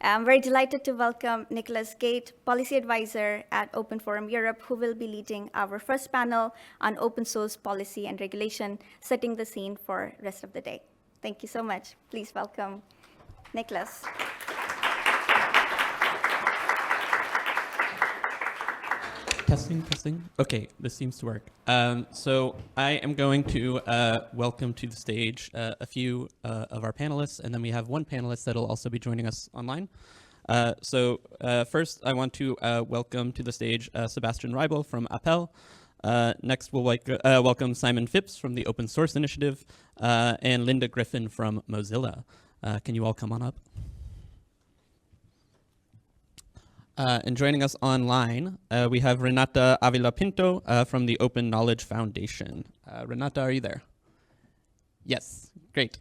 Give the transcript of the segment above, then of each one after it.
I'm very delighted to welcome Nicholas Gate, Policy Advisor at OpenForum Europe, who will be leading our first panel on open source policy and regulation, setting the scene for the rest of the day. Thank you so much. Please welcome Nicholas. Testing. Okay, this seems to work. So I am going to welcome to the stage a few of our panelists, and then we have one panelist that'll also be joining us online. First, I want to welcome to the stage Sebastian Raible from APELL. Next, we'll welcome Simon Phipps from the Open Source Initiative, and Linda Griffin from Mozilla. Can you all come on up? And joining us online, we have Renata Ávila Pinto from the Open Knowledge Foundation. Renata, are you there? Yes, great.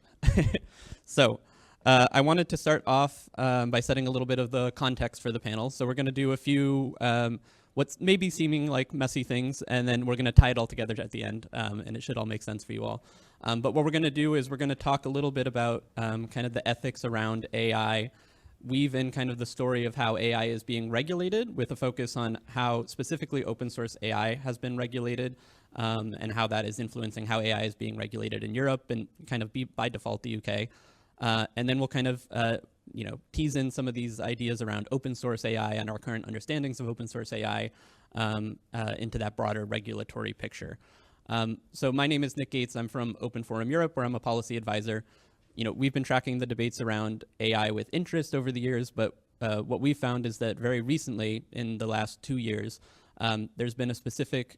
So I wanted to start off by setting a little bit of the context for the panel. So we're going to do a few what's maybe seeming like messy things, and then we're going to tie it all together at the end, and it should all make sense for you all. But what we're going to do is we're going to talk a little bit about kind of the ethics around AI, weave in kind of the story of how AI is being regulated with a focus on how specifically open source AI has been regulated, and how that is influencing how AI is being regulated in Europe and kind of by default the UK. And then we'll kind of tease in some of these ideas around open source AI and our current understandings of open source AI into that broader regulatory picture. So my name is Nick Gates. I'm from OpenForum Europe, where I'm a policy advisor. We've been tracking the debates around AI with interest over the years, but what we found is that very recently, in the last 2 years, there's been a specific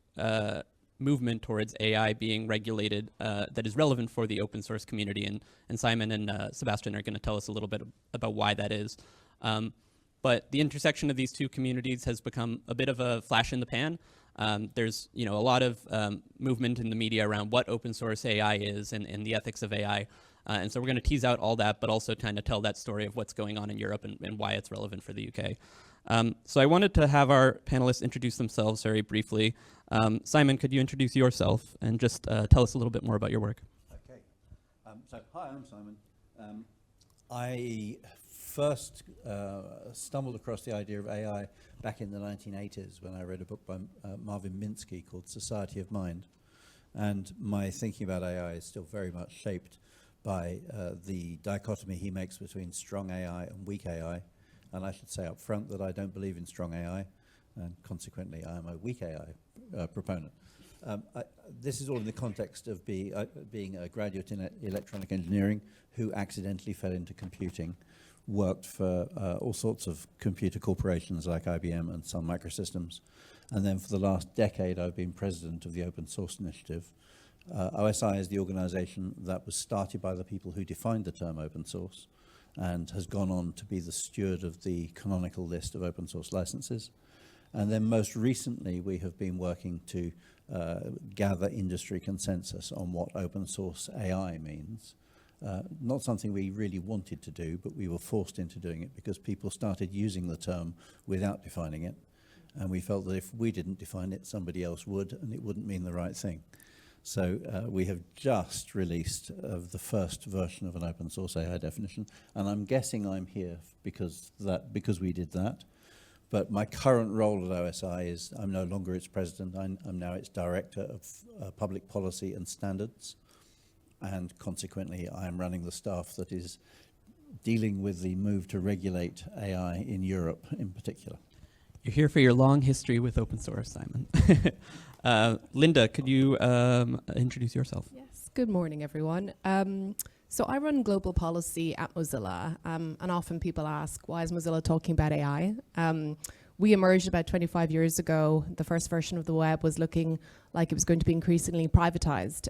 movement towards AI being regulated that is relevant for the open source community, and Simon and Sebastian are going to tell us a little bit about why that is. But the intersection of these two communities has become a bit of a flash in the pan. There's a lot of movement in the media around what open source AI is and the ethics of AI. And so we're going to tease out all that, but also kind of tell that story of what's going on in Europe and why it's relevant for the UK. So I wanted to have our panelists introduce themselves very briefly. Simon, could you introduce yourself and just tell us a little bit more about your work? Okay. Hi, I'm Simon. I first stumbled across the idea of AI back in the 1980s when I read a book by Marvin Minsky called Society of Mind. And my thinking about AI is still very much shaped by the dichotomy he makes between strong AI and weak AI. And I should say up front that I don't believe in strong AI, and consequently I am a weak AI proponent. This is all in the context of being a graduate in electronic engineering who accidentally fell into computing, worked for all sorts of computer corporations like IBM and Sun Microsystems. And then for the last decade I've been president of the Open Source Initiative. OSI is the organization that was started by the people who defined the term open source and has gone on to be the steward of the canonical list of open source licenses. And then most recently, we have been working to gather industry consensus on what open source AI means. Not something we really wanted to do, but we were forced into doing it because people started using the term without defining it. And we felt that if we didn't define it, somebody else would, and it wouldn't mean the right thing. So we have just released the first version of an open source AI definition, and I'm guessing I'm here because we did that. But my current role at OSI is I'm no longer its president. I'm now its director of public policy and standards, and consequently I am running the staff that is dealing with the move to regulate AI in Europe in particular. You're here for your long history with open source, Simon. Linda, could you introduce yourself? Yes, good morning, everyone. So I run global policy at Mozilla, and often people ask, why is Mozilla talking about AI? We emerged about 25 years ago. The first version of the web was looking like it was going to be increasingly privatized.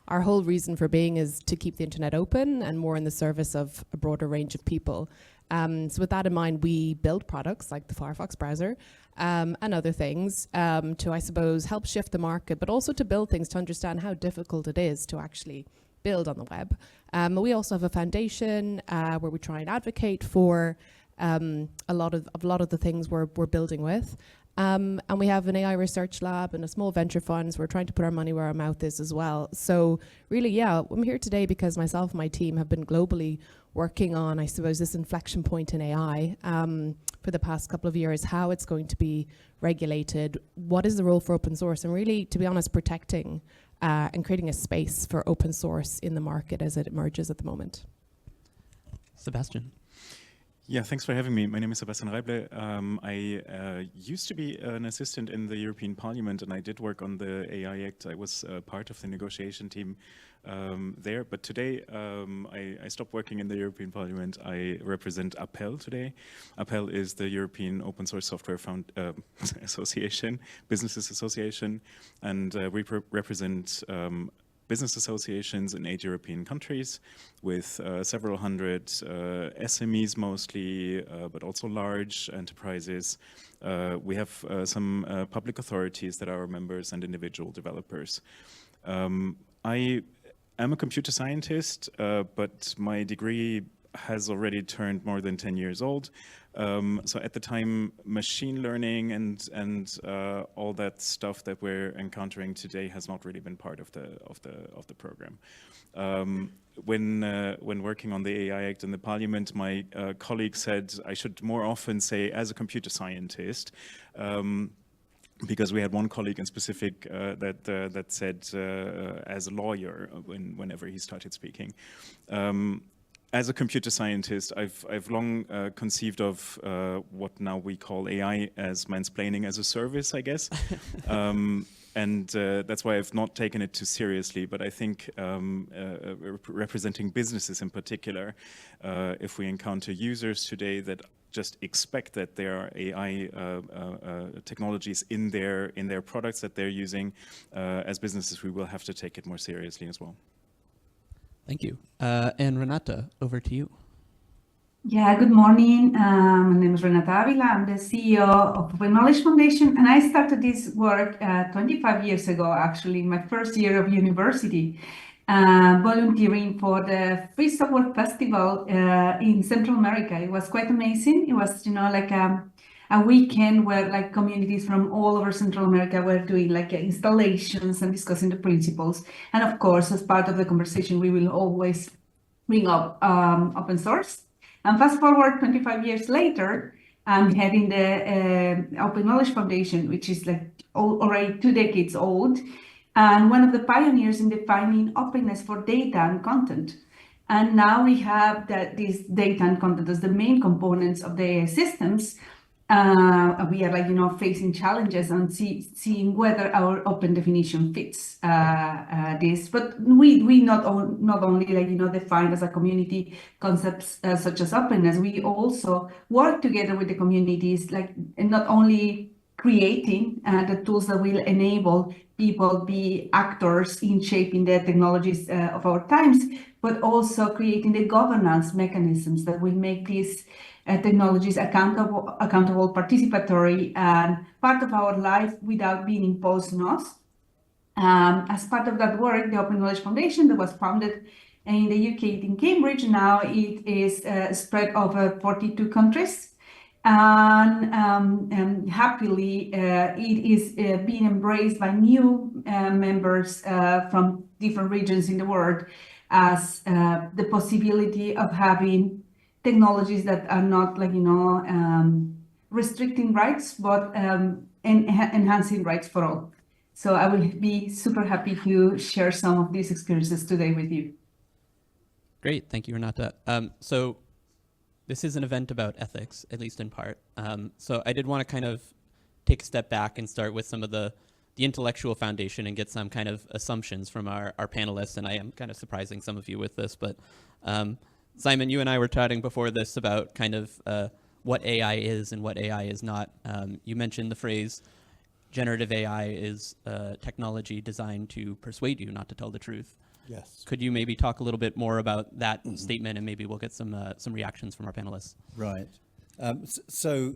Our whole reason for being is to keep the internet open and more in the service of a broader range of people. So with that in mind, we build products like the Firefox browser and other things to, I suppose, help shift the market, but also to build things to understand how difficult it is to actually build on the web. We also have a foundation where we try and advocate for a lot of the things we're building with. And we have an AI research lab and a small venture fund. So we're trying to put our money where our mouth is as well. So really, yeah, I'm here today because myself and my team have been globally working on, I suppose, this inflection point in AI for the past couple of years, how it's going to be regulated, what is the role for open source, and really, to be honest, protecting and creating a space for open source in the market as it emerges at the moment. Sebastian. Yeah, thanks for having me. My name is Sebastian Raible. I used to be an assistant in the European Parliament, and I did work on the AI Act. I was part of the negotiation team there, but today I stopped working in the European Parliament. I represent APELL today. APELL is the European Open Source Software Association, Businesses Association, and we represent business associations in 8 European countries with several hundred SMEs mostly, but also large enterprises. We have some public authorities that are our members and individual developers. I am a computer scientist, but my degree has already turned more than 10 years old. So at the time, machine learning and all that stuff that we're encountering today has not really been part of the program. When working on the AI Act in the Parliament, my colleague said I should more often say as a computer scientist. Because we had one colleague in specific that said as a lawyer whenever he started speaking. As a computer scientist, I've long conceived of what now we call AI as mansplaining as a service, I guess. And that's why I've not taken it too seriously. But I think representing businesses in particular, if we encounter users today that just expect that there are AI technologies in their products that they're using, as businesses, we will have to take it more seriously as well. Thank you. And Renata, over to you. Yeah, good morning. My name is Renata Ávila. I'm the CEO of Open Knowledge Foundation, and I started this work 25 years ago, actually, my first year of university, volunteering for the Free Software Festival in Central America. It was quite amazing. It was, like a weekend where like communities from all over Central America were doing like installations and discussing the principles. And of course, as part of the conversation, we will always bring up open source. And fast forward 25 years later, I'm heading the Open Knowledge Foundation, which is like already 2 decades old, and one of the pioneers in defining openness for data and content. And now we have this data and content as the main components of the AI systems. We are like, facing challenges and seeing whether our open definition fits this. But we not only like, define as a community concepts such as openness, we also work together with the communities, like not only creating the tools that will enable people be actors in shaping the technologies of our times, but also creating the governance mechanisms that will make these technologies accountable, participatory, and part of our life without being imposed on us. As part of that work, the Open Knowledge Foundation that was founded in the UK in Cambridge, now it is spread over 42 countries. And happily, it is being embraced by new members from different regions in the world as the possibility of having technologies that are not like, restricting rights, but enhancing rights for all. So I will be super happy to share some of these experiences today with you. Great, thank you, Renata. So this is an event about ethics, at least in part. So I did want to kind of take a step back and start with some of the intellectual foundation and get some kind of assumptions from our panelists. And I am kind of surprising some of you with this, but Simon, you and I were chatting before this about kind of what AI is and what AI is not. You mentioned the phrase, generative AI is technology designed to persuade you not to tell the truth. Yes. Could you maybe talk a little bit more about that statement, and maybe we'll get some reactions from our panelists? Right. So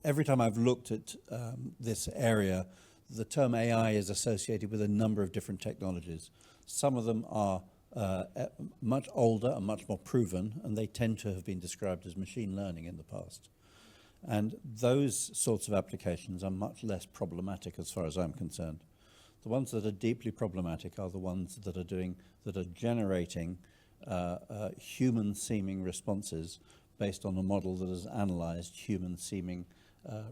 every time I've looked at this area, the term AI is associated with a number of different technologies. Some of them are much older and much more proven, and they tend to have been described as machine learning in the past. And those sorts of applications are much less problematic as far as I'm concerned. The ones that are deeply problematic are the ones that are generating human-seeming responses based on a model that has analyzed human-seeming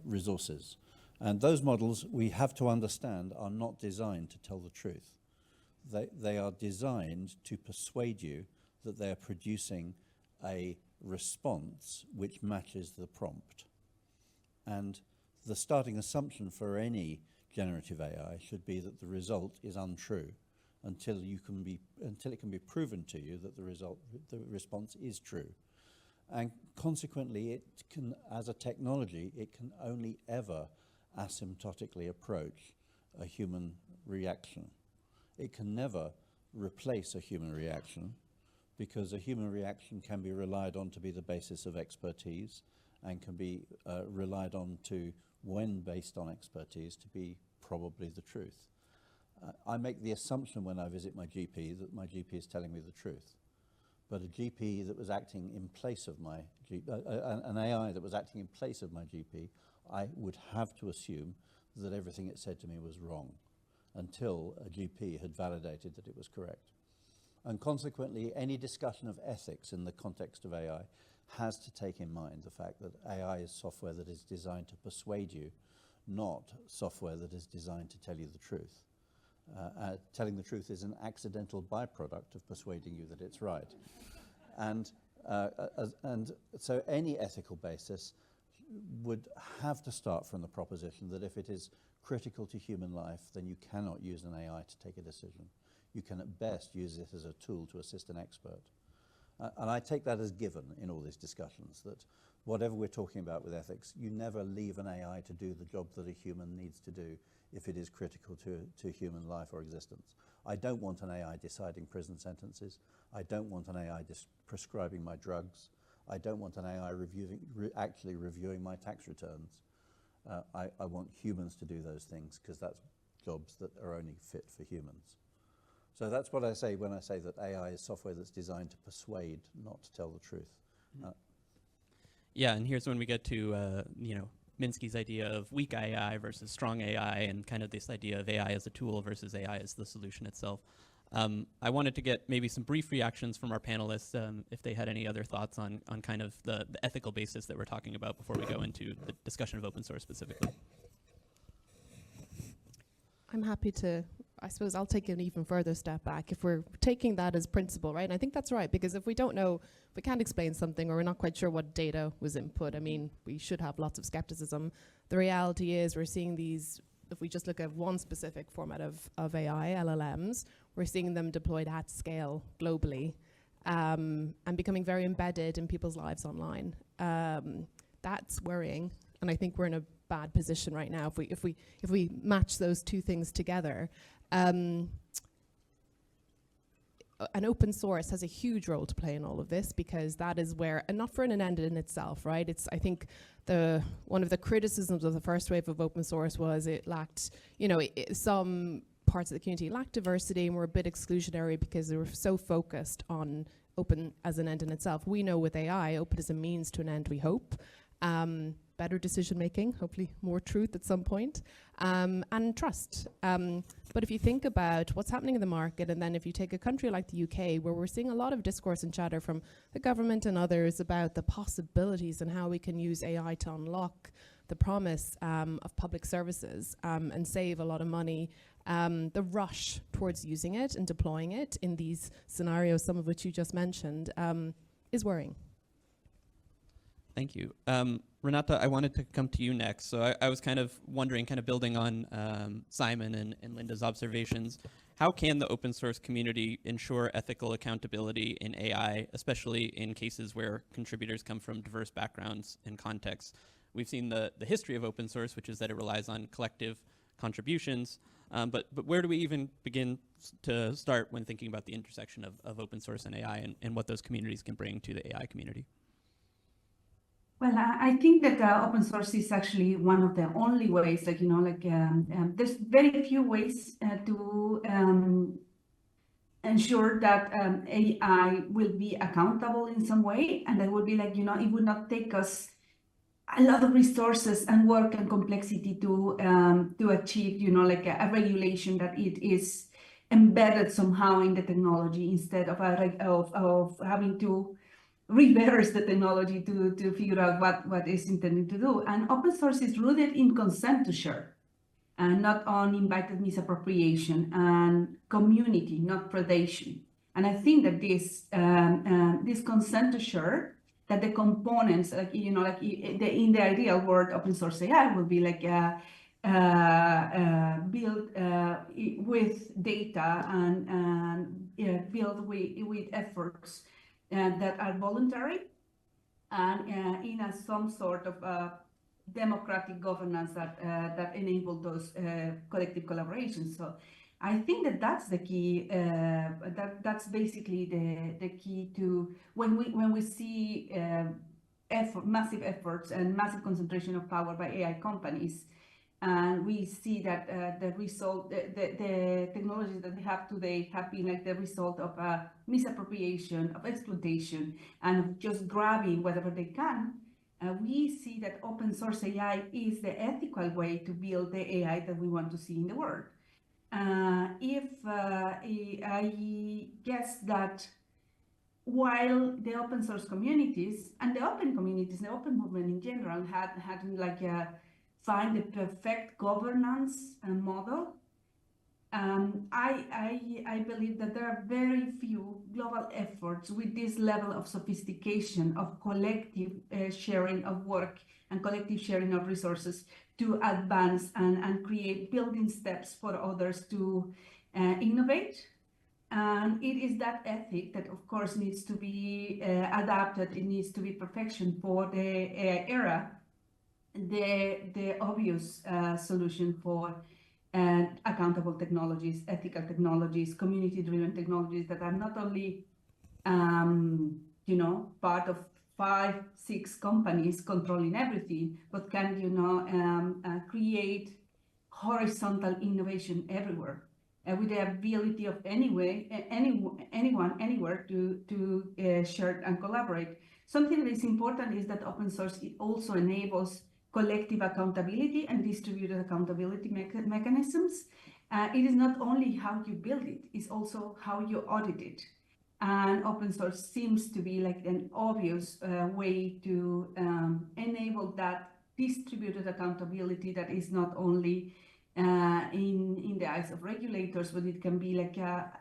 resources. And those models, we have to understand, are not designed to tell the truth. They are designed to persuade you that they are producing a response which matches the prompt. And the starting assumption for any generative AI should be that the result is untrue until it can be proven to you that the response is true. And consequently, it can, as a technology, it can only ever asymptotically approach a human reaction. It can never replace a human reaction, because a human reaction can be relied on to be the basis of expertise and can be relied on to, when based on expertise, to be probably the truth. I make the assumption when I visit my GP that my GP is telling me the truth. But a GP that was acting in place of my an AI that was acting in place of my GP, I would have to assume that everything it said to me was wrong until a GP had validated that it was correct. And consequently, any discussion of ethics in the context of AI has to take in mind the fact that AI is software that is designed to persuade you, not software that is designed to tell you the truth. Telling the truth is an accidental byproduct of persuading you that it's right. And so any ethical basis would have to start from the proposition that if it is critical to human life, then you cannot use an AI to take a decision. You can at best use it as a tool to assist an expert. And I take that as given in all these discussions, that whatever we're talking about with ethics, you never leave an AI to do the job that a human needs to do if it is critical to human life or existence. I don't want an AI deciding prison sentences. I don't want an AI prescribing my drugs. I don't want an AI actually reviewing my tax returns. I want humans to do those things, because that's jobs that are only fit for humans. So that's what I say when I say that AI is software that's designed to persuade, not to tell the truth. Yeah, and here's when we get to Minsky's idea of weak AI versus strong AI, and kind of this idea of AI as a tool versus AI as the solution itself. I wanted to get maybe some brief reactions from our panelists, if they had any other thoughts on kind of the ethical basis that we're talking about before we go into the discussion of open source specifically. I'm happy to, I suppose I'll take an even further step back. If we're taking that as principle, right? And I think that's right, because if we don't know, if we can't explain something, or we're not quite sure what data was input, I mean, we should have lots of skepticism. The reality is we're seeing these, if we just look at one specific format of AI, LLMs, we're seeing them deployed at scale globally, and becoming very embedded in people's lives online. That's worrying, and I think we're in a bad position right now if we match those two things together. And open source has a huge role to play in all of this, because that is where, and not for an end in itself, right? It's, I think, one of the criticisms of the first wave of open source was it lacked, some parts of the community lacked diversity and were a bit exclusionary because they were so focused on open as an end in itself. We know with AI, open is a means to an end, we hope. Better decision making, hopefully more truth at some point, and trust. But if you think about what's happening in the market, and then if you take a country like the UK, where we're seeing a lot of discourse and chatter from the government and others about the possibilities and how we can use AI to unlock the promise of public services and save a lot of money, the rush towards using it and deploying it in these scenarios, some of which you just mentioned, is worrying. Thank you. Renata, I wanted to come to you next. So I was kind of wondering, kind of building on Simon and Linda's observations, how can the open source community ensure ethical accountability in AI, especially in cases where contributors come from diverse backgrounds and contexts? We've seen the history of open source, which is that it relies on collective contributions. But where do we even begin to start when thinking about the intersection of open source and AI, and what those communities can bring to the AI community? Well, I think that open source is actually one of the only ways, there's very few ways to ensure that AI will be accountable in some way, and that would be it would not take us a lot of resources and work and complexity to achieve, a regulation that it is embedded somehow in the technology instead of having to reverse the technology to figure out what is intended to do. And open source is rooted in consent to share, and not on invited misappropriation, and community, not predation. And I think that this consent to share, that the components, in the ideal world, open source AI will be like built with data and built with efforts that are voluntary, and in some sort of democratic governance that enable those collective collaborations. So I think that that's the key. That's basically the key to when we see massive efforts and massive concentration of power by AI companies, and we see that the result, the technologies that we have today have been like the result of misappropriation, of exploitation, and of just grabbing whatever they can. We see that open source AI is the ethical way to build the AI that we want to see in the world. I guess that while the open source communities and the open communities, the open movement in general had like find the perfect governance model, I believe that there are very few global efforts with this level of sophistication of collective sharing of work and collective sharing of resources to advance and create building steps for others to innovate. And it is that ethic that, of course, needs to be adapted. It needs to be perfection for the AI era. The obvious solution for accountable technologies, ethical technologies, community-driven technologies that are not only, part of 5-6 companies controlling everything, but can, create horizontal innovation everywhere, with the ability of anyone, anywhere to share and collaborate. Something that is important is that open source also enables collective accountability and distributed accountability mechanisms. It is not only how you build it, it's also how you audit it. And open source seems to be like an obvious way to enable that distributed accountability that is not only in the eyes of regulators, but it can be like a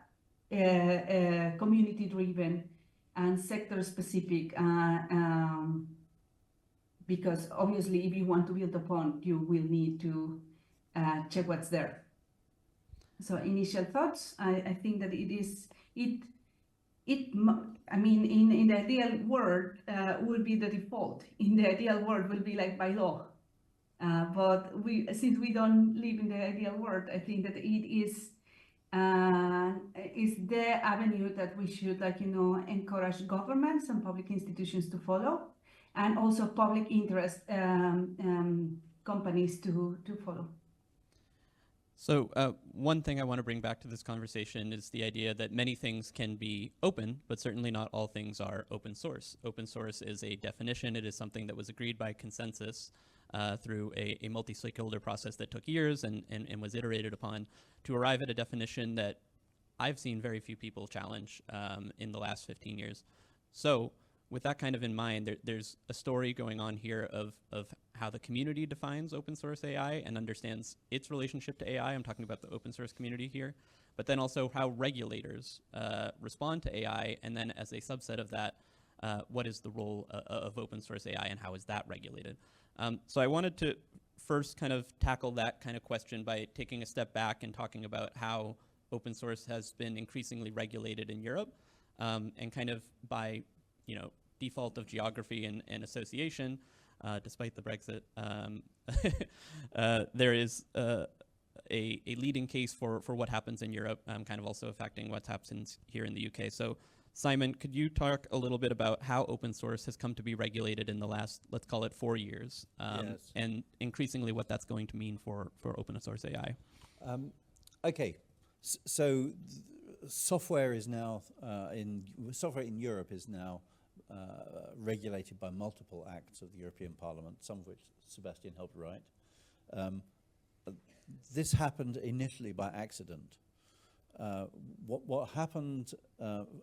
community-driven and sector-specific, because obviously if you want to build a pond, you will need to check what's there. So initial thoughts, I think that in the ideal world will be the default. In the ideal world will be like by law. But since we don't live in the ideal world, I think that it is the avenue that we should encourage governments and public institutions to follow, and also public interest companies to follow. So one thing I want to bring back to this conversation is the idea that many things can be open, but certainly not all things are open source. Open source is a definition. It is something that was agreed by consensus through a multi-stakeholder process that took years and was iterated upon to arrive at a definition that I've seen very few people challenge in the last 15 years. So with that kind of in mind, there's a story going on here of how the community defines open source AI and understands its relationship to AI. I'm talking about the open source community here, but then also how regulators respond to AI, and then as a subset of that, what is the role of open source AI and how is that regulated? So I wanted to first kind of tackle that kind of question by taking a step back and talking about how open source has been increasingly regulated in Europe, and kind of by default of geography and association, despite the Brexit, there is a leading case for what happens in Europe, kind of also affecting what happens here in the UK. So Simon, could you talk a little bit about how open source has come to be regulated in the last, let's call it 4 years, Yes. and increasingly what that's going to mean for open source AI? Okay, so software is now software in Europe is now regulated by multiple acts of the European Parliament, some of which Sebastian helped write. This happened initially by accident. what happened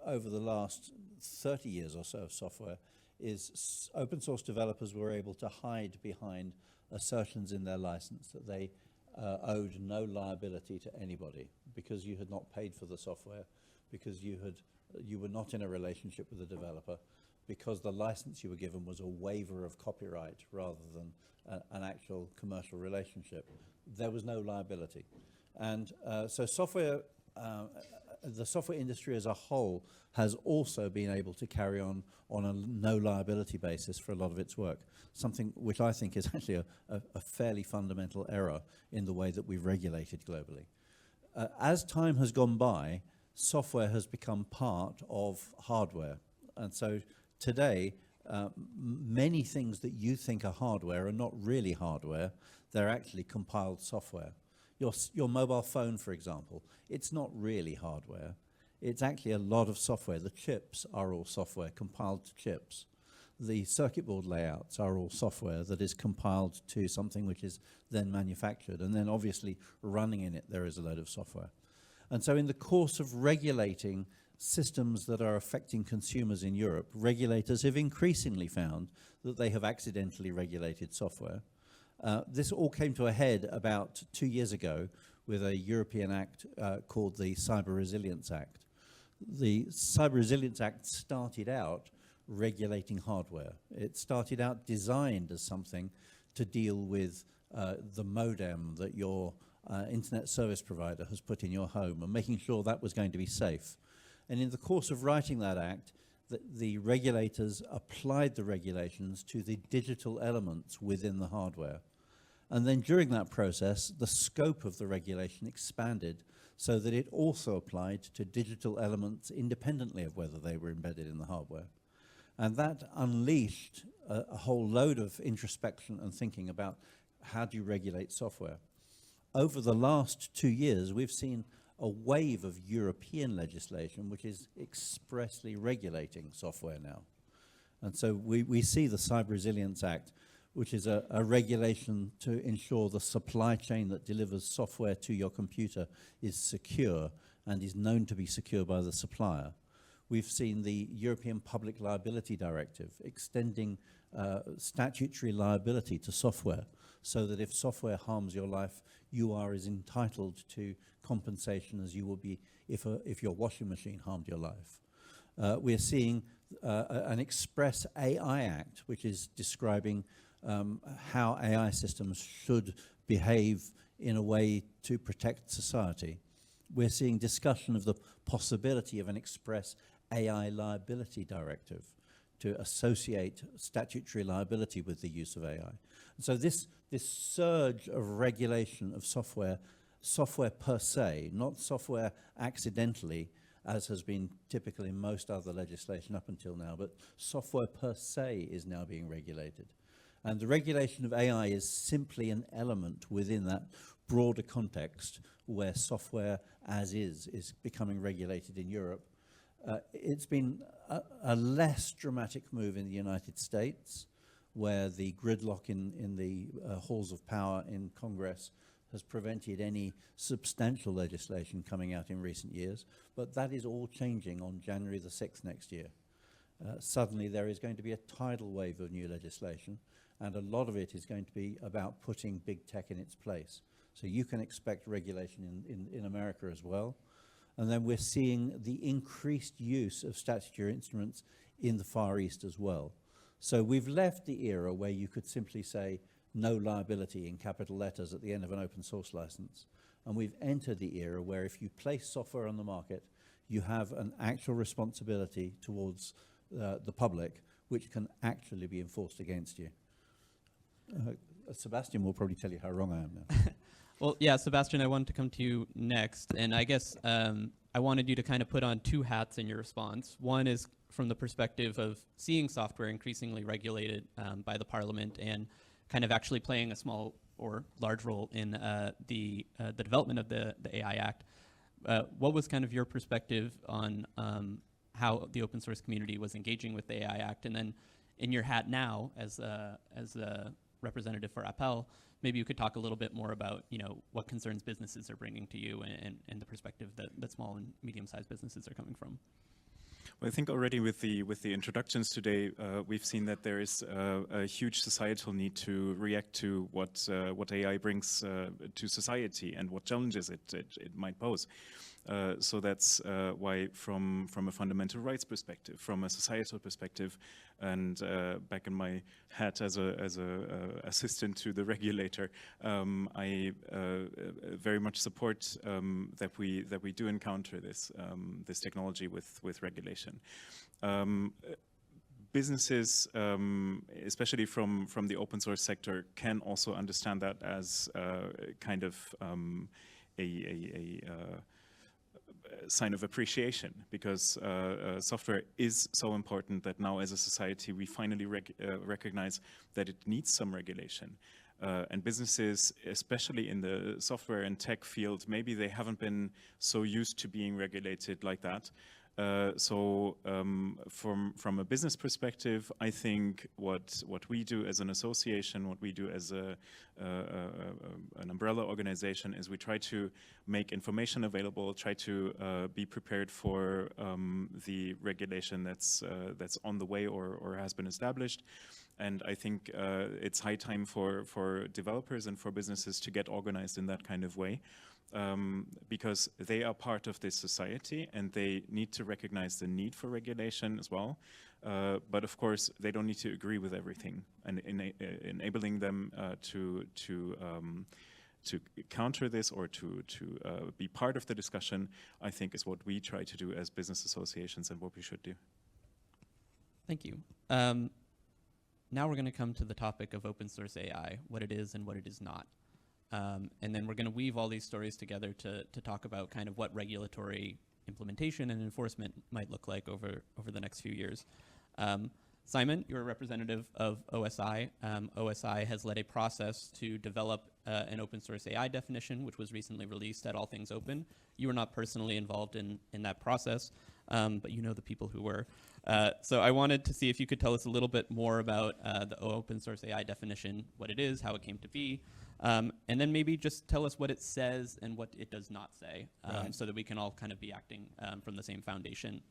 over the last 30 years or so of software is open source developers were able to hide behind assertions in their license that they owed no liability to anybody because you had not paid for the software, because you were not in a relationship with the developer, because the license you were given was a waiver of copyright rather than an actual commercial relationship. There was no liability. And so the software industry as a whole has also been able to carry on a no liability basis for a lot of its work, something which I think is actually a fairly fundamental error in the way that we've regulated globally. As time has gone by, software has become part of hardware. And so today, many things that you think are hardware are not really hardware, they're actually compiled software. Your mobile phone, for example, it's not really hardware. It's actually a lot of software. The chips are all software, compiled to chips. The circuit board layouts are all software that is compiled to something which is then manufactured. And then obviously running in it, there is a load of software. And so in the course of regulating systems that are affecting consumers in Europe, regulators have increasingly found that they have accidentally regulated software. This all came to a head about 2 years ago with a European act called the Cyber Resilience Act. The Cyber Resilience Act started out regulating hardware. It started out designed as something to deal with the modem that your internet service provider has put in your home and making sure that was going to be safe. And in the course of writing that act, the regulators applied the regulations to the digital elements within the hardware. And then during that process, the scope of the regulation expanded so that it also applied to digital elements independently of whether they were embedded in the hardware. And that unleashed a whole load of introspection and thinking about how do you regulate software. Over the last 2 years, we've seen a wave of European legislation which is expressly regulating software now. And so we see the Cyber Resilience Act, which is a regulation to ensure the supply chain that delivers software to your computer is secure and is known to be secure by the supplier. We've seen the European Public Liability Directive extending statutory liability to software so that if software harms your life, you are as entitled to compensation as you will be if your washing machine harmed your life. We're seeing an Express AI Act, which is describing how AI systems should behave in a way to protect society. We're seeing discussion of the possibility of an Express AI Liability Directive to associate statutory liability with the use of AI. And so this surge of regulation of software per se, not software accidentally, as has been typical in most other legislation up until now, but software per se is now being regulated. And the regulation of AI is simply an element within that broader context where software as is becoming regulated in Europe. It's been a less dramatic move in the United States, where the gridlock in the halls of power in Congress has prevented any substantial legislation coming out in recent years. But that is all changing on January the 6th next year. Suddenly there is going to be a tidal wave of new legislation, and a lot of it is going to be about putting big tech in its place. So you can expect regulation in America as well. And then we're seeing the increased use of statutory instruments in the Far East as well. So we've left the era where you could simply say no liability in capital letters at the end of an open source license. And we've entered the era where if you place software on the market, you have an actual responsibility towards the public, which can actually be enforced against you. Sebastian will probably tell you how wrong I am now. Well, yeah, Sebastian, I wanted to come to you next, and I guess I wanted you to kind of put on two hats in your response. One is from the perspective of seeing software increasingly regulated by the Parliament and kind of actually playing a small or large role in the development of the AI Act. What was kind of your perspective on how the open source community was engaging with the AI Act? And then in your hat now as a representative for APELL, maybe you could talk a little bit more about, what concerns businesses are bringing to you and the perspective that small and medium-sized businesses are coming from. Well, I think already with the introductions today, we've seen that there is a huge societal need to react to what AI brings to society and what challenges it might pose. So that's why, from a fundamental rights perspective, from a societal perspective, and back in my hat as a assistant to the regulator, I very much support that we do encounter this technology with regulation. Businesses, especially from the open source sector, can also understand that as kind of a sign of appreciation, because software is so important that now as a society we finally recognize that it needs some regulation. And businesses, especially in the software and tech field, maybe they haven't been so used to being regulated like that. So from a business perspective, I think what we do as an association, what we do as an umbrella organization, is we try to make information available, try to be prepared for the regulation that's on the way or has been established. And I think it's high time for developers and for businesses to get organized in that kind of way. Because they are part of this society and they need to recognize the need for regulation as well. But of course, they don't need to agree with everything, and enabling them to counter this or to be part of the discussion, I think, is what we try to do as business associations and what we should do. Thank you. Now we're going to come to the topic of open source AI, what it is and what it is not. And then we're going to weave all these stories together to talk about kind of what regulatory implementation and enforcement might look like over the next few years. Simon, you're a representative of OSI. OSI has led a process to develop an open source AI definition, which was recently released at All Things Open. You were not personally involved in that process, but you know the people who were. So I wanted to see if you could tell us a little bit more about the open source AI definition, what it is, how it came to be, and then maybe just tell us what it says and what it does not say, Right. so that we can all kind of be acting from the same foundation.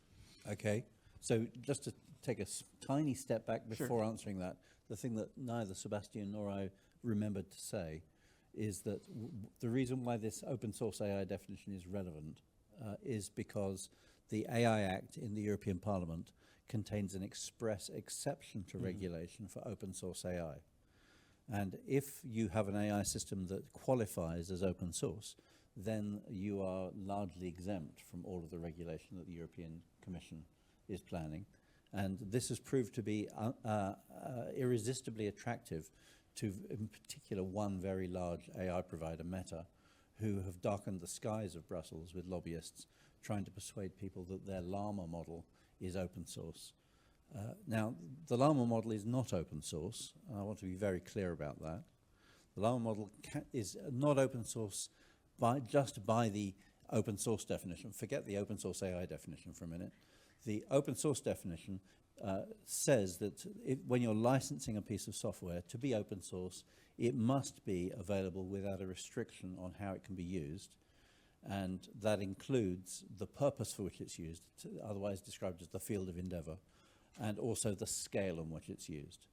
Okay, so just to take a tiny step back before answering that, the thing that neither Sebastian nor I remembered to say is that the reason why this open source AI definition is relevant is because the AI Act in the European Parliament contains an express exception to regulation for open source AI. And if you have an AI system that qualifies as open source, then you are largely exempt from all of the regulation that the European Commission is planning. And this has proved to be irresistibly attractive to, in particular, one very large AI provider, Meta, who have darkened the skies of Brussels with lobbyists trying to persuade people that their Llama model is open source. Now, the Llama model is not open source. I want to be very clear about that. The Llama model is not open source just by the open source definition. Forget the open source AI definition for a minute. The open source definition says that when you're licensing a piece of software to be open source, it must be available without a restriction on how it can be used. And that includes the purpose for which it's used, otherwise described as the field of endeavor, and also the scale on which it's used.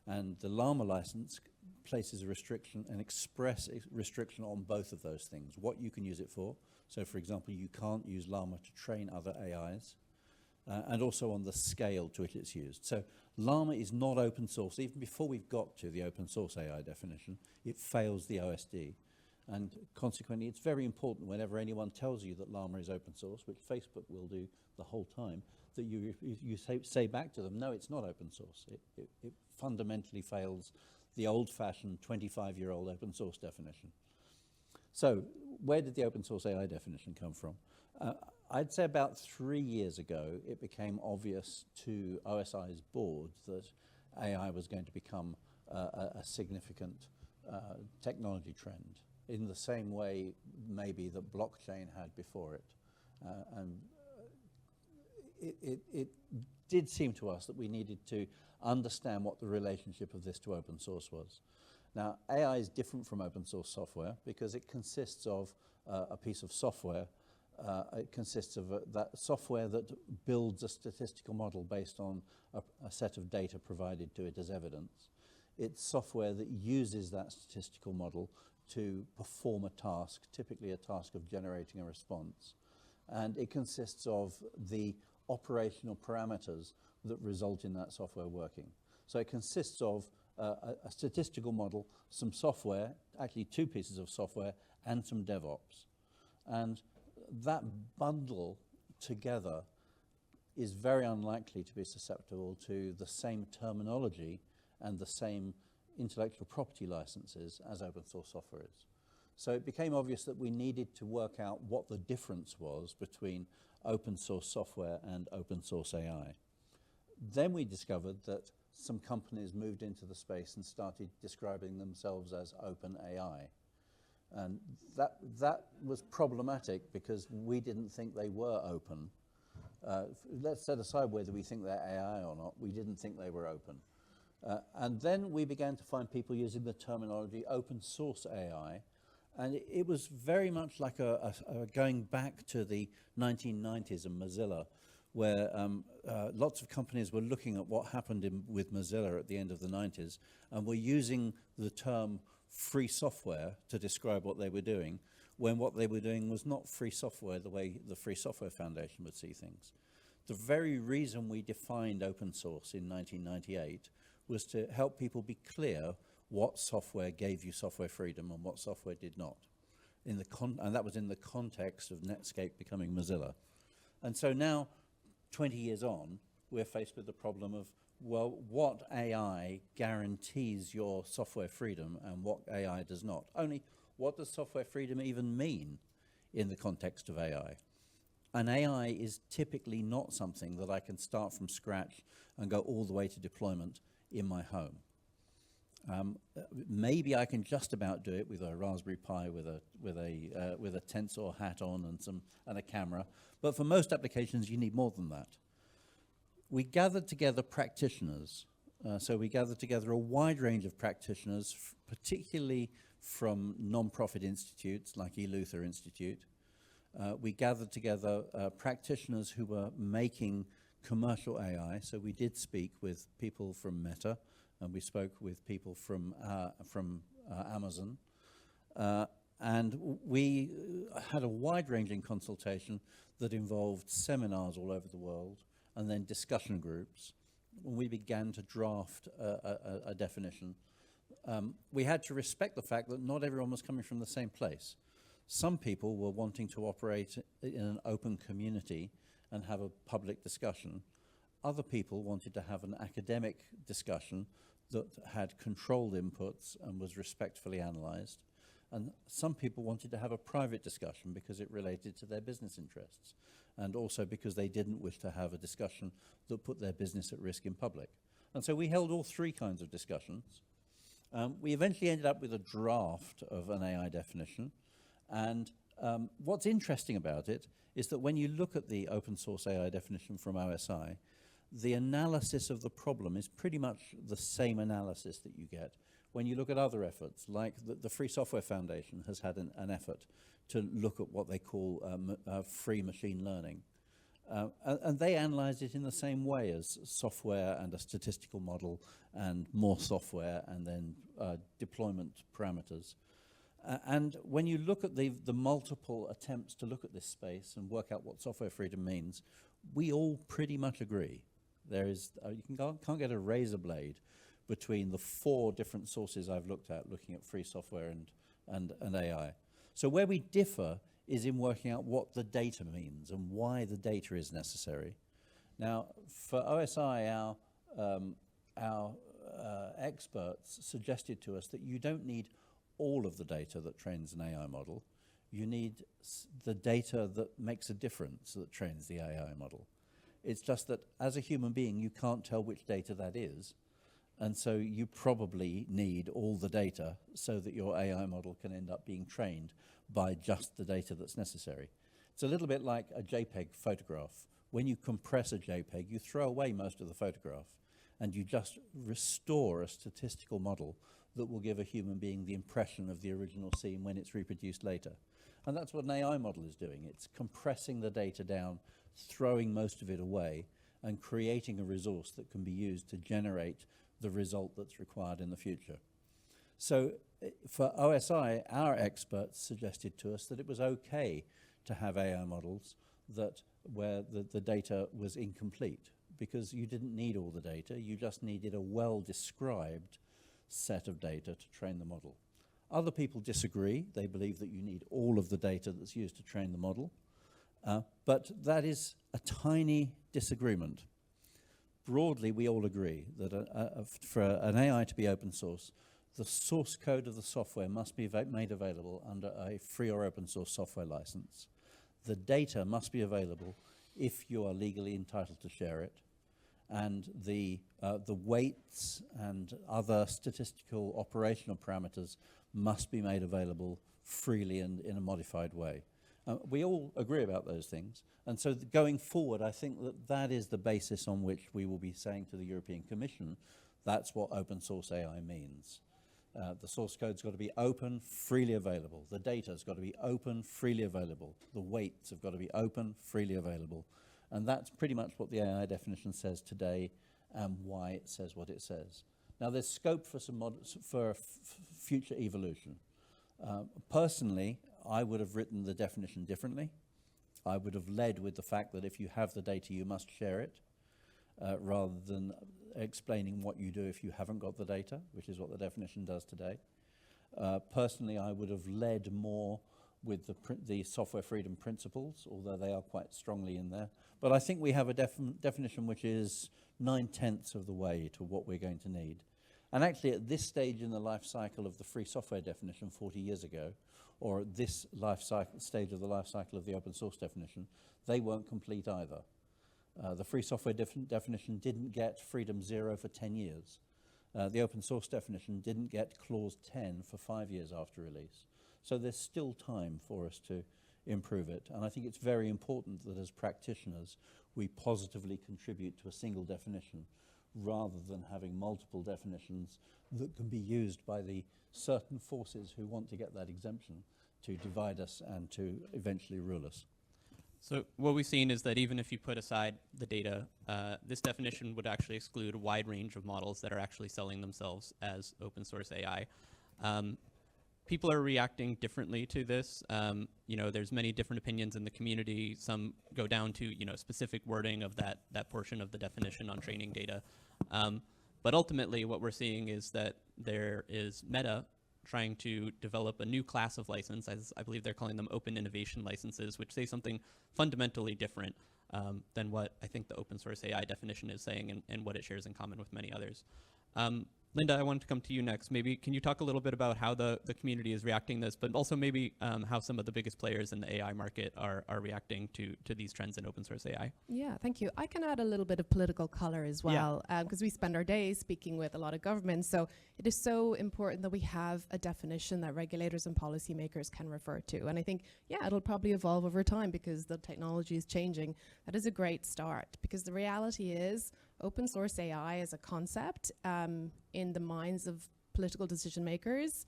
And the Llama license places a restriction, an express restriction on both of those things, what you can use it for. So, for example, you can't use Llama to train other AIs, and also on the scale to which it's used. So Llama is not open source. Even before we've got to the open source AI definition, it fails the OSD. And consequently, it's very important whenever anyone tells you that Llama is open source, which Facebook will do the whole time, that you say back to them, no, it's not open source. It fundamentally fails the old-fashioned 25-year-old open source definition. So where did the open source AI definition come from? I'd say about 3 years ago, it became obvious to OSI's board that AI was going to become a significant technology trend, in the same way maybe that blockchain had before it. And it did seem to us that we needed to understand what the relationship of this to open source was. Now, AI is different from open source software because it consists of a piece of software. It consists of that software that builds a statistical model based on a set of data provided to it as evidence. It's software that uses that statistical model to perform a task, typically a task of generating a response. And it consists of the operational parameters that result in that software working. So it consists of a statistical model, some software, actually two pieces of software, and some DevOps. And that bundle together is very unlikely to be susceptible to the same terminology and the same intellectual property licenses as open source software is. So it became obvious that we needed to work out what the difference was between open source software and open source AI. Then we discovered that some companies moved into the space and started describing themselves as open AI. And that was problematic because we didn't think they were open. Let's set aside whether we think they're AI or not. We didn't think they were open. And then we began to find people using the terminology open source AI. And it was very much like a going back to the 1990s and Mozilla, where lots of companies were looking at what happened with Mozilla at the end of the 90s, and were using the term free software to describe what they were doing, when what they were doing was not free software the way the Free Software Foundation would see things. The very reason we defined open source in 1998 was to help people be clear what software gave you software freedom and what software did not. And that was in the context of Netscape becoming Mozilla. And so now, 20 years on, we're faced with the problem of, well, what AI guarantees your software freedom and what AI does not? Only, what does software freedom even mean in the context of AI? And AI is typically not something that I can start from scratch and go all the way to deployment in my home. Maybe I can just about do it with a Raspberry Pi with a Tensor hat on and a camera, but for most applications you need more than that. We gathered together practitioners, so we gathered together a wide range of practitioners, particularly from non-profit institutes like eLuther Institute. We gathered together practitioners who were making commercial AI, so we did speak with people from Meta, and we spoke with people from Amazon. And we had a wide-ranging consultation that involved seminars all over the world and then discussion groups. When we began to draft a definition, we had to respect the fact that not everyone was coming from the same place. Some people were wanting to operate in an open community and have a public discussion. Other people wanted to have an academic discussion that had controlled inputs and was respectfully analyzed. And some people wanted to have a private discussion because it related to their business interests, and also because they didn't wish to have a discussion that put their business at risk in public. And so we held all three kinds of discussions. We eventually ended up with a draft of an AI definition. And what's interesting about it is that when you look at the open source AI definition from OSI, the analysis of the problem is pretty much the same analysis that you get when you look at other efforts, like the Free Software Foundation has had an effort to look at what they call free machine learning. And they analyze it in the same way as software and a statistical model and more software and then deployment parameters. And when you look at the multiple attempts to look at this space and work out what software freedom means, we all pretty much agree. There is, you can't get a razor blade between the 4 different sources I've looked at, looking at free software and AI. So where we differ is in working out what the data means and why the data is necessary. Now, for OSI, our experts suggested to us that you don't need all of the data that trains an AI model. You need the data that makes a difference that trains the AI model. It's just that as a human being, you can't tell which data that is. And so you probably need all the data so that your AI model can end up being trained by just the data that's necessary. It's a little bit like a JPEG photograph. When you compress a JPEG, you throw away most of the photograph. and you just restore a statistical model that will give a human being the impression of the original scene when it's reproduced later. And that's what an AI model is doing. It's compressing the data down, throwing most of it away, and creating a resource that can be used to generate the result that's required in the future. So for OSI, our experts suggested to us that it was okay to have AI models where the data was incomplete, because you didn't need all the data, you just needed a well-described set of data to train the model. Other people disagree. They believe that you need all of the data that's used to train the model. But that is a tiny disagreement. Broadly, we all agree that for an AI to be open source, the source code of the software must be made available under a free or open source software license. The data must be available if you are legally entitled to share it. And the weights and other statistical operational parameters must be made available freely and in a modified way. We all agree about those things. And so going forward, I think that is the basis on which we will be saying to the European Commission, that's what open source AI means. The source code's got to be open, freely available. The data's got to be open, freely available. The weights have got to be open, freely available. And that's pretty much what the AI definition says today and why it says what it says. Now, there's scope for future evolution. Personally, I would have written the definition differently. I would have led with the fact that if you have the data, you must share it, rather than explaining what you do if you haven't got the data, which is what the definition does today. Personally, I would have led more with the software freedom principles, although they are quite strongly in there. But I think we have a definition which is 9/10 of the way to what we're going to need. And actually, at this stage in the life cycle of the free software definition 40 years ago, or at this stage of the life cycle of the open source definition, they weren't complete either. The free software definition didn't get freedom 0 for 10 years. The open source definition didn't get clause 10 for 5 years after release. So there's still time for us to improve it. And I think it's very important that as practitioners, we positively contribute to a single definition rather than having multiple definitions that can be used by the certain forces who want to get that exemption to divide us and to eventually rule us. So what we've seen is that even if you put aside the data, this definition would actually exclude a wide range of models that are actually selling themselves as open source AI. People are reacting differently to this. There's many different opinions in the community. Some go down to specific wording of that portion of the definition on training data. But ultimately, what we're seeing is that there is Meta trying to develop a new class of license, as I believe they're calling them open innovation licenses, which say something fundamentally different than what I think the open source AI definition is saying and what it shares in common with many others. Linda, I wanted to come to you next. Maybe can you talk a little bit about how the community is reacting to this, but also maybe how some of the biggest players in the AI market are reacting to these trends in open source AI? Yeah, thank you. I can add a little bit of political color as well, because we spend our days speaking with a lot of governments. So it is so important that we have a definition that regulators and policymakers can refer to. And I think, it'll probably evolve over time because the technology is changing. That is a great start, because the reality is open source AI as a concept in the minds of political decision makers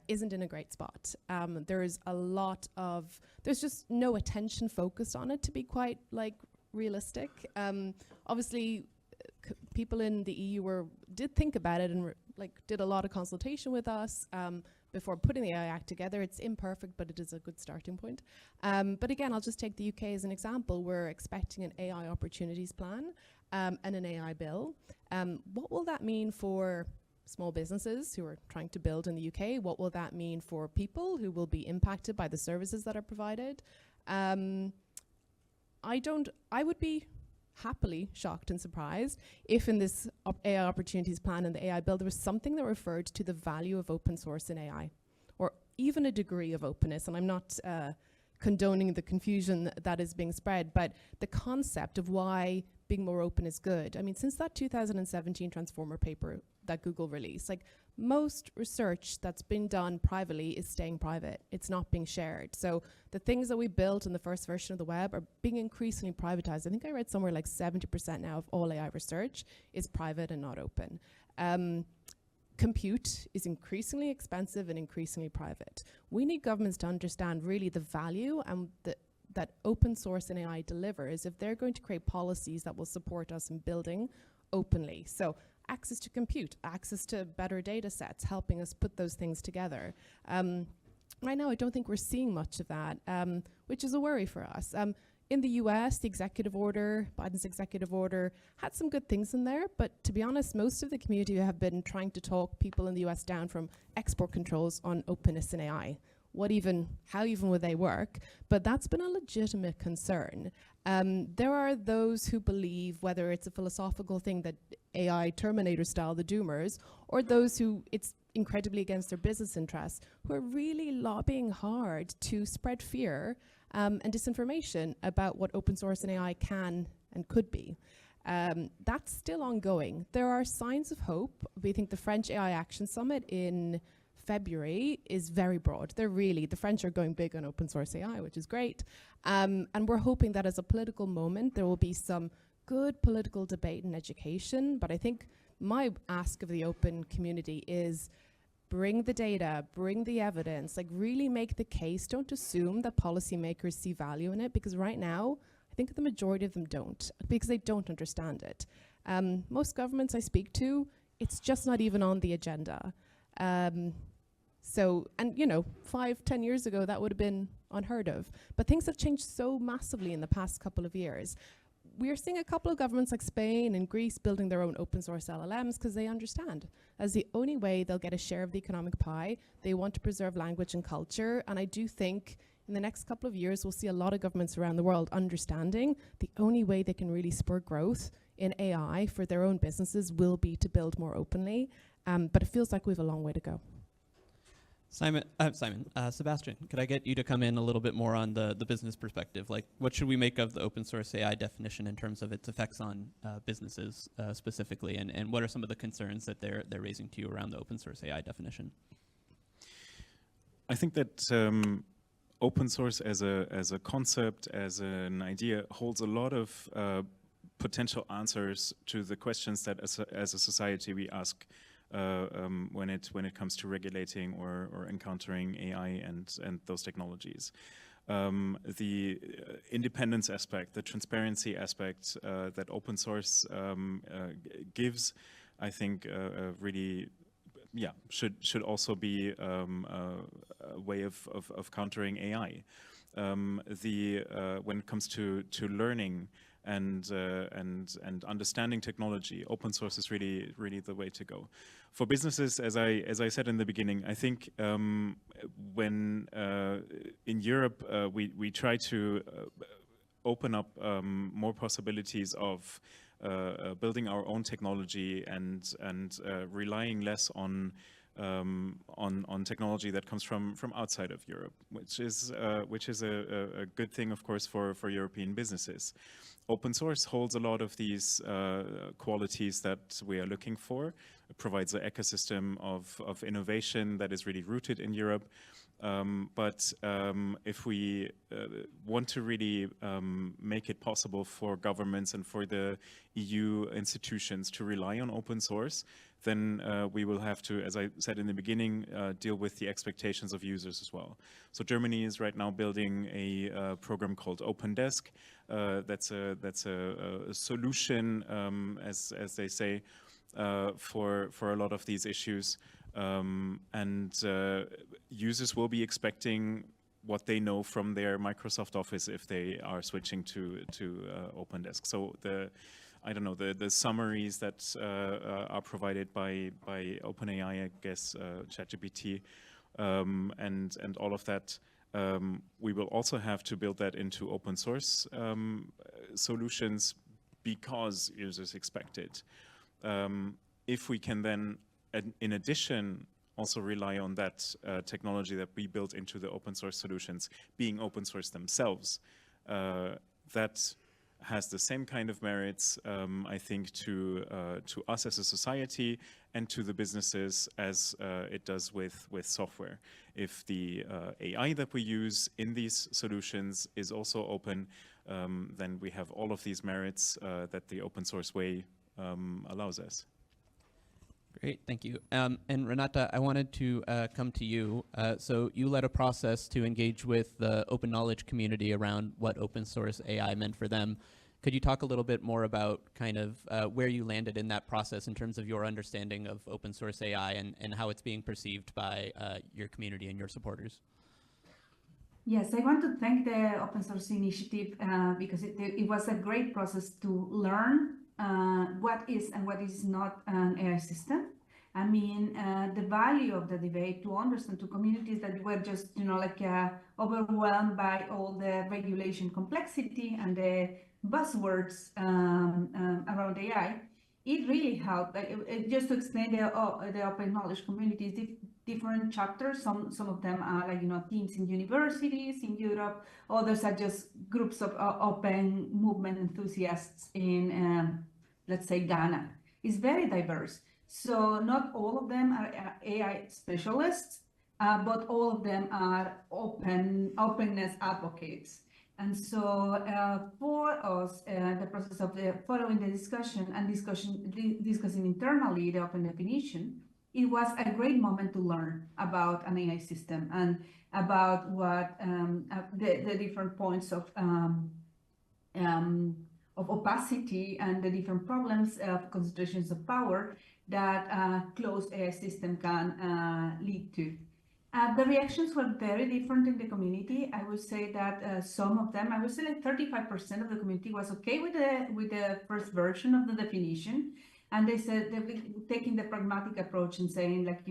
isn't in a great spot. There's just no attention focused on it, to be quite realistic. Obviously, people in the EU did think about it and did a lot of consultation with us before putting the AI Act together. It's imperfect, but it is a good starting point. But again, I'll just take the UK as an example. We're expecting an AI opportunities plan and an AI bill. What will that mean for small businesses who are trying to build in the UK? What will that mean for people who will be impacted by the services that are provided? I would be happily shocked and surprised if in this AI opportunities plan and the AI bill there was something that referred to the value of open source in AI, or even a degree of openness. And I'm not condoning the confusion that is being spread, but the concept of why being more open is good. I mean, since that 2017 Transformer paper that Google released. Like, most research that's been done privately is staying private. It's not being shared. So the things that we built in the first version of the web are being increasingly privatized. I think I read somewhere like 70% now of all AI research is private and not open. Compute is increasingly expensive and increasingly private. We need governments to understand really the value and that open source and AI delivers if they're going to create policies that will support us in building openly. So access to compute, access to better data sets, helping us put those things together. Right now, I don't think we're seeing much of that, which is a worry for us. In the US, the executive order, Biden's executive order, had some good things in there, but to be honest, most of the community have been trying to talk people in the US down from export controls on openness and AI. How even would they work? But that's been a legitimate concern. There are those who believe, whether it's a philosophical thing that AI Terminator style, the doomers, or those who it's incredibly against their business interests, who are really lobbying hard to spread fear and disinformation about what open source and AI can and could be. That's still ongoing. There are signs of hope. We think the French AI Action Summit in February is very broad. The French are going big on open source AI, which is great. And we're hoping that as a political moment, there will be some good political debate and education. But I think my ask of the open community is bring the data, bring the evidence, like really make the case. Don't assume that policymakers see value in it, because right now, I think the majority of them don't, because they don't understand it. Most governments I speak to, it's just not even on the agenda. So, and you know, 5-10 years ago, that would have been unheard of. But things have changed so massively in the past couple of years. We're seeing a couple of governments like Spain and Greece building their own open source LLMs because they understand as the only way they'll get a share of the economic pie. They want to preserve language and culture. And I do think in the next couple of years, we'll see a lot of governments around the world understanding the only way they can really spur growth in AI for their own businesses will be to build more openly. But it feels like we have a long way to go. Sebastian, could I get you to come in a little bit more on the business perspective? Like, what should we make of the open source AI definition in terms of its effects on businesses specifically, and what are some of the concerns that they're raising to you around the open source AI definition? I think that open source as a concept, as an idea, holds a lot of potential answers to the questions that as a society we ask when it comes to regulating or encountering AI and those technologies. The independence aspect, the transparency aspect that open source gives, I think really should also be a way of countering AI. When it comes to learning and understanding technology, open source is really the way to go. For businesses, as I said in the beginning, I think when in Europe we try to open up more possibilities of building our own technology and relying less on technology that comes from outside of Europe, which is a good thing, of course, for European businesses. Open source holds a lot of these qualities that we are looking for. It provides an ecosystem of innovation that is really rooted in Europe. But if we want to really make it possible for governments and for the EU institutions to rely on open source, then we will have to, as I said in the beginning, deal with the expectations of users as well. So Germany is right now building a program called OpenDesk. That's a solution, as they say, for a lot of these issues. And users will be expecting what they know from their Microsoft Office if they are switching to OpenDesk. So the summaries that are provided by OpenAI, I guess, ChatGPT, and all of that, we will also have to build that into open source solutions because users expect it. If we can then, in addition, also rely on that technology that we built into the open source solutions being open source themselves, that has the same kind of merits, I think, to us as a society and to the businesses as it does with software. If the AI that we use in these solutions is also open, then we have all of these merits that the open source way allows us. Great, thank you. And Renata, I wanted to come to you. So you led a process to engage with the open knowledge community around what open source AI meant for them. Could you talk a little bit more about kind of where you landed in that process in terms of your understanding of open source AI and how it's being perceived by your community and your supporters? Yes, I want to thank the open source initiative because it was a great process to learn what is and what is not an AI system. I mean, the value of the debate to understand to communities that were just, overwhelmed by all the regulation complexity and the buzzwords around AI. It really helped. Just to explain the open knowledge communities, different chapters. Some of them are teams in universities in Europe. Others are just groups of open movement enthusiasts in, let's say, Ghana. It's very diverse. So not all of them are AI specialists, but all of them are openness advocates. And so for us, the process of following the discussion and discussing internally the open definition, it was a great moment to learn about an AI system and about what the different points of opacity and the different problems of concentrations of power that a closed AI system can lead to. The reactions were very different in the community. I would say that some of them, I would say like 35% of the community was okay with the first version of the definition. And they said they're taking the pragmatic approach and saying it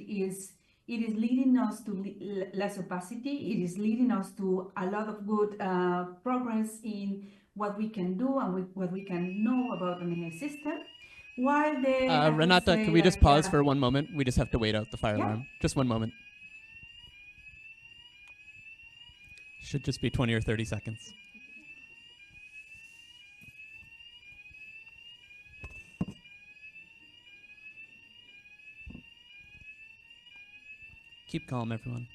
is leading us to less opacity. It is leading us to a lot of good progress in what we can do and what we can know about an AI system. While they Renata, can we just pause for 1 moment? We just have to wait out the fire alarm. Just 1 moment. Should just be 20 or 30 seconds. Keep calm, everyone.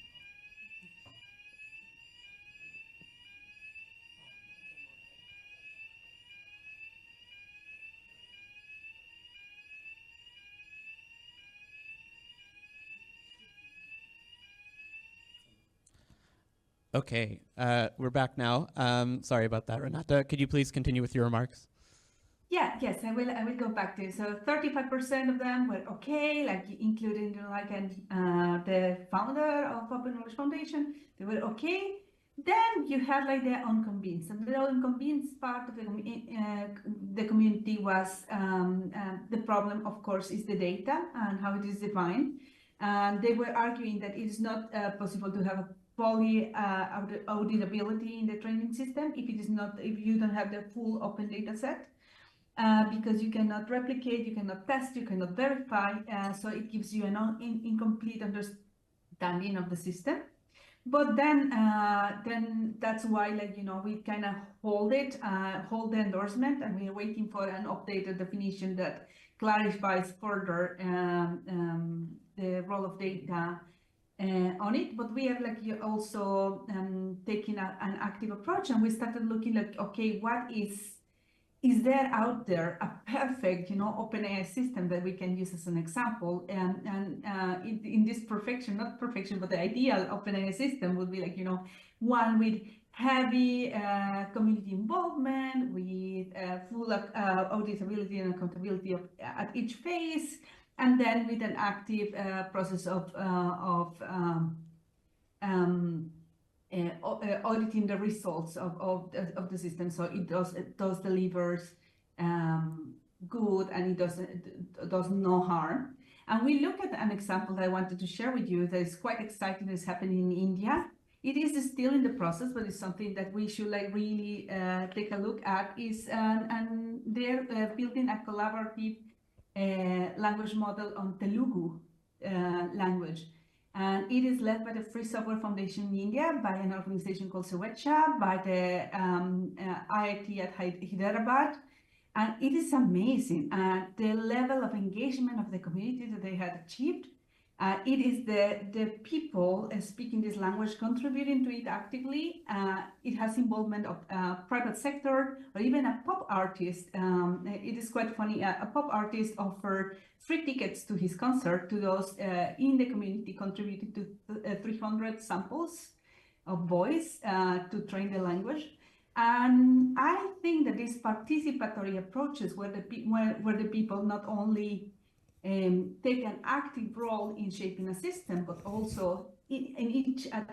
Okay, we're back now. Sorry about that, Renata. Could you please continue with your remarks? Yes, I will go back to it. So 35% of them were okay, including the founder of Open Knowledge Foundation. They were okay. Then you had the unconvinced, and the unconvinced part of the community was the problem, of course, is the data and how it is defined. And they were arguing that it is not possible to have a fully auditability in the training system if you don't have the full open data set. Because you cannot replicate, you cannot test, you cannot verify, so it gives you an incomplete understanding of the system. But then that's why we kind of hold the endorsement, and we're waiting for an updated definition that clarifies further the role of data on it. But we are also taking an active approach, and we started looking okay, what is there out there a perfect, open AI system that we can use as an example? And in this perfection, not perfection, but the ideal open AI system would be one with heavy community involvement, with full auditability and accountability at each phase, and then with an active process of auditing the results of the system, so it does delivers good and it does no harm. And we look at an example that I wanted to share with you that is quite exciting. That's happening in India. It is still in the process, but it's something that we should really take a look at. And they're building a collaborative language model on Telugu language. And it is led by the Free Software Foundation in India, by an organization called Swecha, by the IIT at Hyderabad. And it is amazing, the level of engagement of the community that they had achieved. It is the people speaking this language contributing to it actively. It has involvement of private sector or even a pop artist. It is quite funny. A pop artist offered free tickets to his concert to those in the community, contributing to 300 samples of voice to train the language. And I think that these participatory approaches where the people not only take an active role in shaping a system, but also at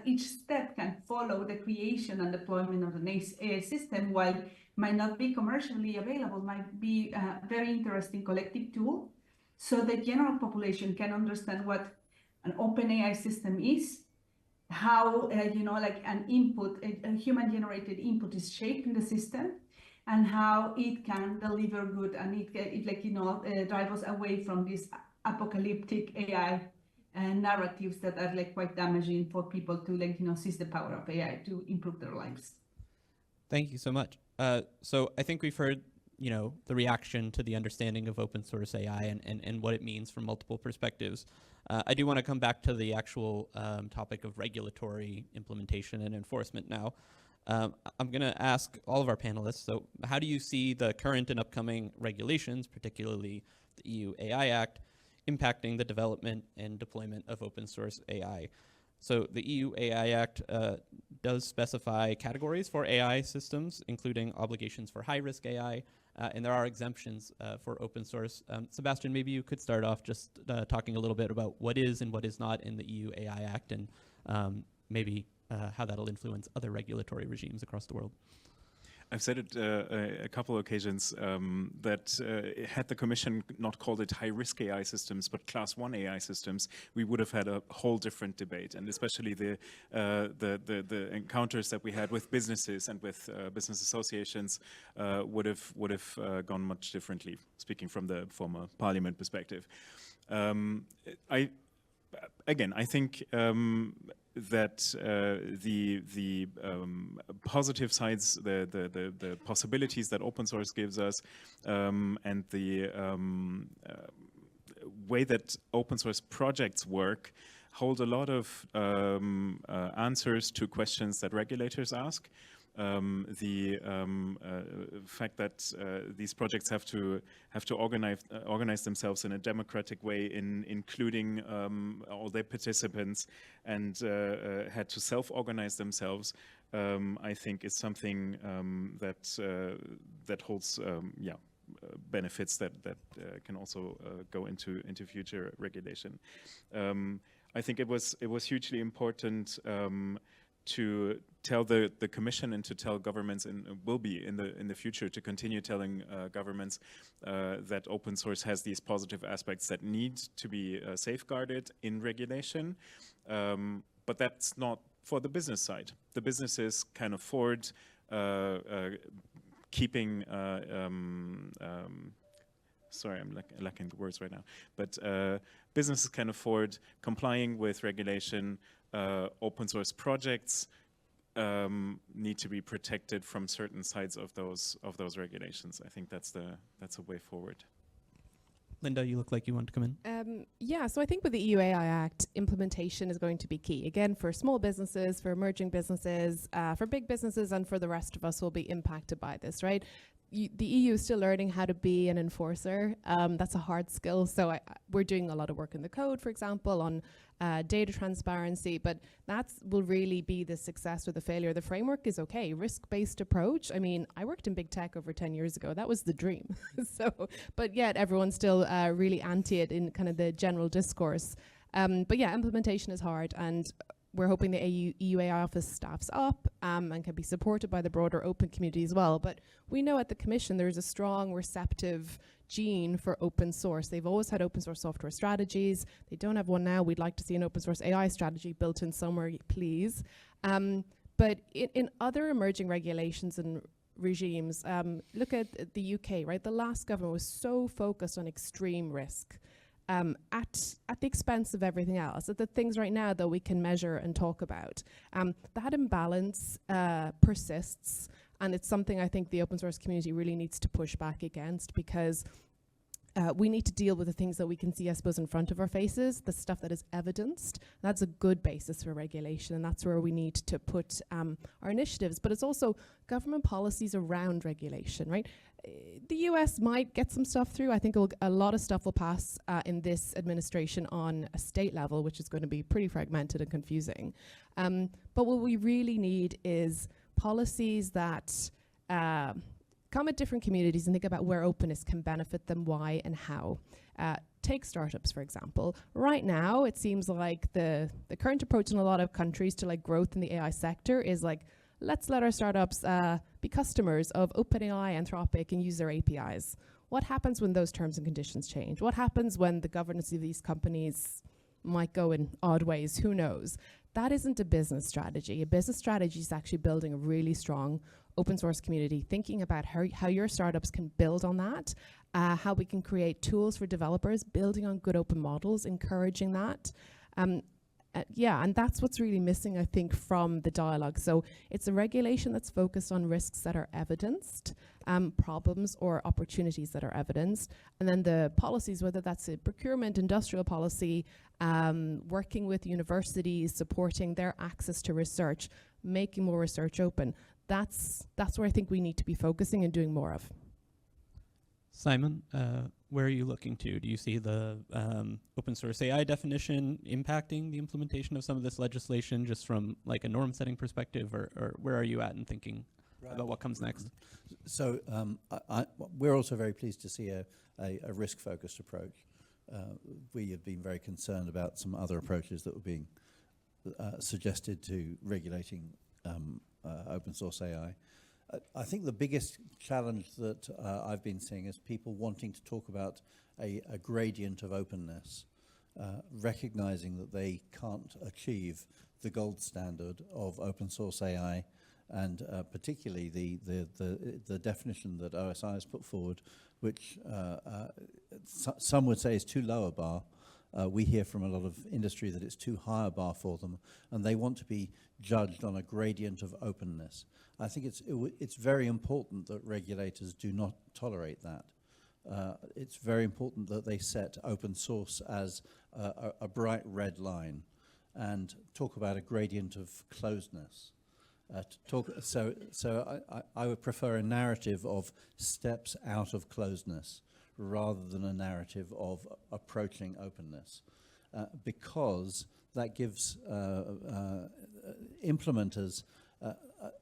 each step can follow the creation and deployment of the system, while might not be commercially available, might be a very interesting collective tool. So the general population can understand what an open AI system is, how like an input, a human-generated input is shaping the system, and how it can deliver good, and it drive us away from these apocalyptic AI narratives that are quite damaging for people to seize the power of AI to improve their lives. Thank you so much. So I think we've heard the reaction to the understanding of open source AI and what it means from multiple perspectives. I do want to come back to the actual topic of regulatory implementation and enforcement now. I'm going to ask all of our panelists, so how do you see the current and upcoming regulations, particularly the EU AI Act, impacting the development and deployment of open source AI? So the EU AI Act does specify categories for AI systems, including obligations for high-risk AI, and there are exemptions for open source. Sebastian, maybe you could start off just talking a little bit about what is and what is not in the EU AI Act, and maybe how that'll influence other regulatory regimes across the world. I've said it a couple of occasions that had the Commission not called it high-risk AI systems, but Class 1 AI systems, we would have had a whole different debate. And especially the encounters that we had with businesses and with business associations would have gone much differently, speaking from the former Parliament perspective. I think that the positive sides, the possibilities that open source gives us, and the way that open source projects work hold a lot of answers to questions that regulators ask. The fact that these projects have to organize themselves in a democratic way, in including all their participants, and had to self-organize themselves, I think is something that holds benefits that can also go into future regulation. I think it was hugely important to tell the Commission and to tell governments, and will be in the future, to continue telling governments that open source has these positive aspects that need to be safeguarded in regulation. But that's not for the business side. The businesses can afford keeping sorry, I'm lacking the words right now. But businesses can afford complying with regulation. Open source projects need to be protected from certain sides of those regulations. I think that's a way forward. Linda, you look like you want to come in. Yeah, so I think with the EU AI Act, implementation is going to be key. Again, for small businesses, for emerging businesses, for big businesses, and for the rest of us who will be impacted by this, right? The EU is still learning how to be an enforcer. That's a hard skill. So we're doing a lot of work in the code, for example, on data transparency, but that will really be the success or the failure. The framework is okay. Risk-based approach. I mean, I worked in big tech over 10 years ago. That was the dream. But yet everyone's still really anti it in kind of the general discourse. But yeah, implementation is hard, and we're hoping the EU AI office staffs up and can be supported by the broader open community as well. But we know at the Commission there's a strong receptive gene for open source. They've always had open source software strategies. They don't have one now. We'd like to see an open source AI strategy built in somewhere, please. But in other emerging regulations and regimes, look at the UK, right? The last government was so focused on extreme risk. at the expense of everything else, at the things right now that we can measure and talk about. That imbalance persists, and it's something I think the open source community really needs to push back against, because we need to deal with the things that we can see, I suppose, in front of our faces, the stuff that is evidenced. That's a good basis for regulation, and that's where we need to put our initiatives. But it's also government policies around regulation, right? The US might get some stuff through. I think a lot of stuff will pass in this administration on a state level, which is going to be pretty fragmented and confusing. But what we really need is policies that come at different communities and think about where openness can benefit them, why and how. Take startups, for example. Right now, it seems like the current approach in a lot of countries to like growth in the AI sector is like, let's let our startups be customers of OpenAI, Anthropic, and use their APIs. What happens when those terms and conditions change? What happens when the governance of these companies might go in odd ways? Who knows? That isn't a business strategy. A business strategy is actually building a really strong open source community, thinking about how your startups can build on that, how we can create tools for developers, building on good open models, encouraging that. Yeah, and that's what's really missing, I think, from the dialogue. So it's a regulation that's focused on risks that are evidenced, problems or opportunities that are evidenced, and then the policies, whether that's a procurement, industrial policy, working with universities, supporting their access to research, making more research open. That's where I think we need to be focusing and doing more of. Simon, where are you looking to? Do you see the open source AI definition impacting the implementation of some of this legislation just from like a norm setting perspective, or where are you at in thinking about what comes next? So we're also very pleased to see a risk-focused approach. We have been very concerned about some other approaches that were being suggested to regulating open source AI. I think the biggest challenge that I've been seeing is people wanting to talk about a gradient of openness, recognizing that they can't achieve the gold standard of open source AI, and particularly the definition that OSI has put forward, which some would say is too low a bar. We hear from a lot of industry that it's too high a bar for them, and they want to be judged on a gradient of openness. I think it's very important that regulators do not tolerate that. It's very important that they set open source as a bright red line and talk about a gradient of closedness. So I would prefer a narrative of steps out of closedness rather than a narrative of approaching openness, because that gives implementers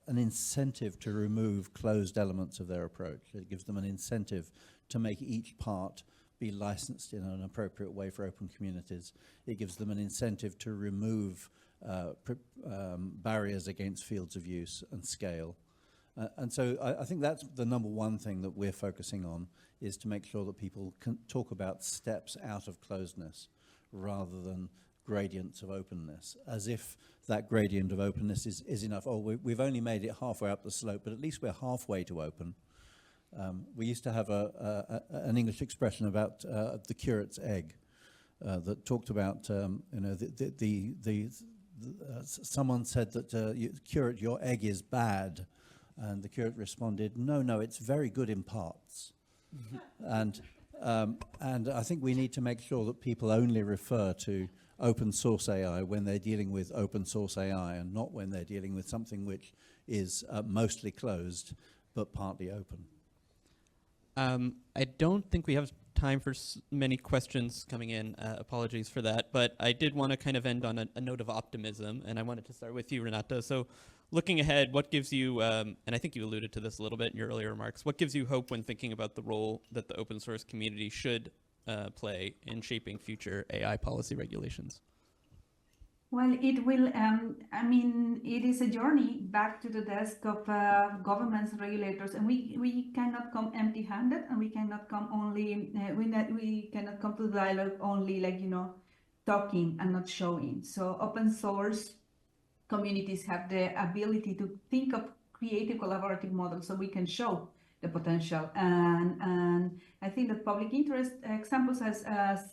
an incentive to remove closed elements of their approach. It gives them an incentive to make each part be licensed in an appropriate way for open communities. It gives them an incentive to remove barriers against fields of use and scale. And so I think that's the number one thing that we're focusing on, is to make sure that people can talk about steps out of closedness rather than gradients of openness, as if that gradient of openness is enough. Oh, we've only made it halfway up the slope, but at least we're halfway to open. We used to have an English expression about the curate's egg that talked about, someone said that, curate, your egg is bad. And the curate responded, no, it's very good in parts. And I think we need to make sure that people only refer to open source AI when they're dealing with open source AI, and not when they're dealing with something which is mostly closed but partly open. I don't think we have time for many questions coming in. Apologies for that. But I did want to kind of end on a note of optimism, and I wanted to start with you, Renata. So looking ahead, what gives you, and I think you alluded to this a little bit in your earlier remarks, what gives you hope when thinking about the role that the open source community should play in shaping future AI policy regulations? Well, it will, it is a journey back to the desk of governments and regulators, and we cannot come empty-handed, and we cannot come only, we cannot come to the dialogue only talking and not showing. So open source communities have the ability to think of creative collaborative models so we can show the potential. And I think that public interest examples as